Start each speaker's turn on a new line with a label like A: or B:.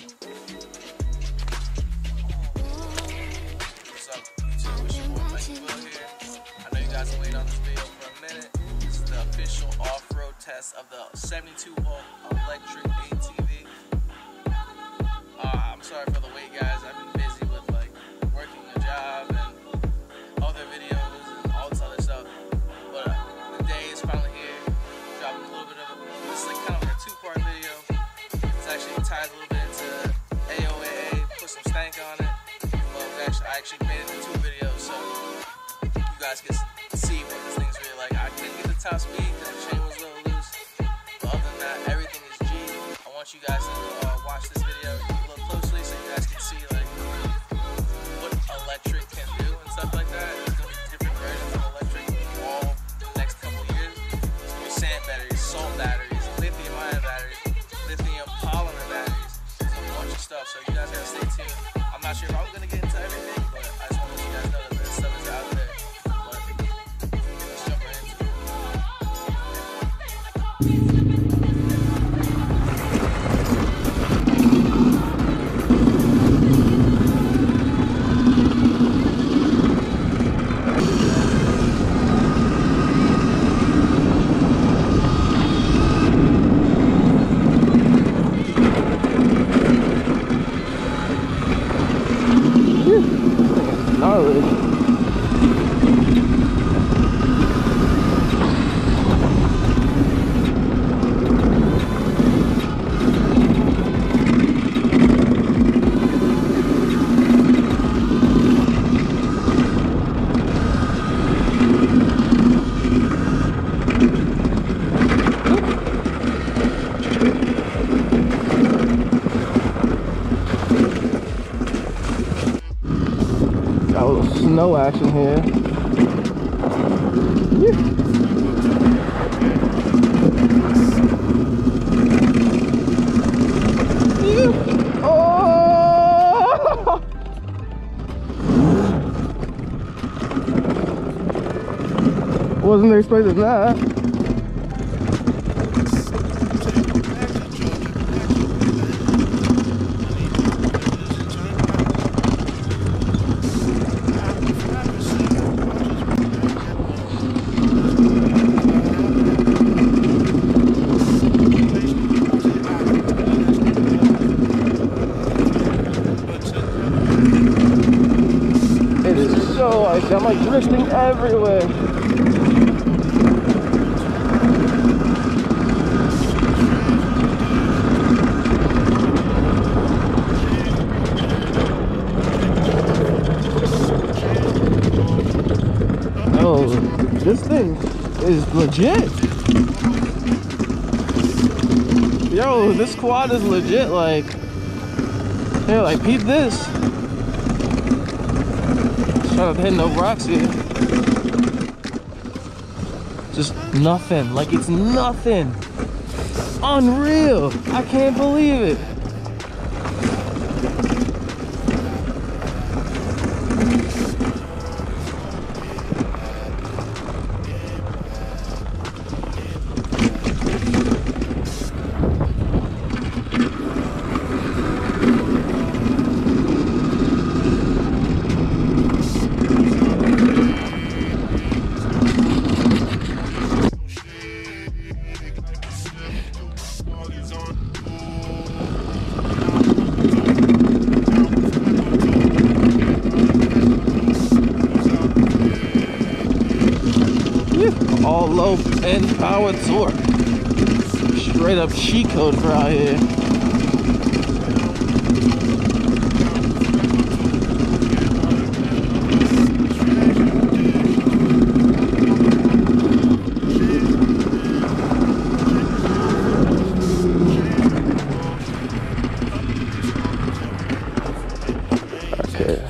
A: What's up, YouTube? It's your boy Mikey Will here. I know you guys have waited on this video for a minute. This is the official off-road test of the 72-volt electric ATV. I'm sorry for the wait, guys. I've been busy with like working a job and other videos and all this other stuff. But the day is finally here. Dropping a little bit of this is like kind of a two-part video. It's actually ties a little bit into AOAA. Put some stank on it. But I actually made it into two videos, so you guys can see what this thing's really like. I couldn't get the top speed because the chain was a little loose. But other than that, everything is G. I want you guys to watch this video a little closely so you guys can see like what electric can do and stuff like that. There's gonna be different versions of electric all in the next couple of years. There's gonna be sand batteries, salt batteries, lithium-ion batteries, lithium polymer batteries. There's a bunch of stuff, so you guys gotta stay tuned. I'm not sure if I'm gonna get into everything, but I just want to let you guys know that this stuff is out there. But let's jump right into it. Gnarly. Got a little snow action here. Oh! Wasn't expecting that. So icy, I'm like drifting everywhere. Oh, this thing is legit. Yo, this quad is legit. Like, here, like, peep this. Trying to hit no rocks here. Just nothing. Like, it's nothing. Unreal. I can't believe it. All low end power torque. Straight up cheat code for out here. Okay.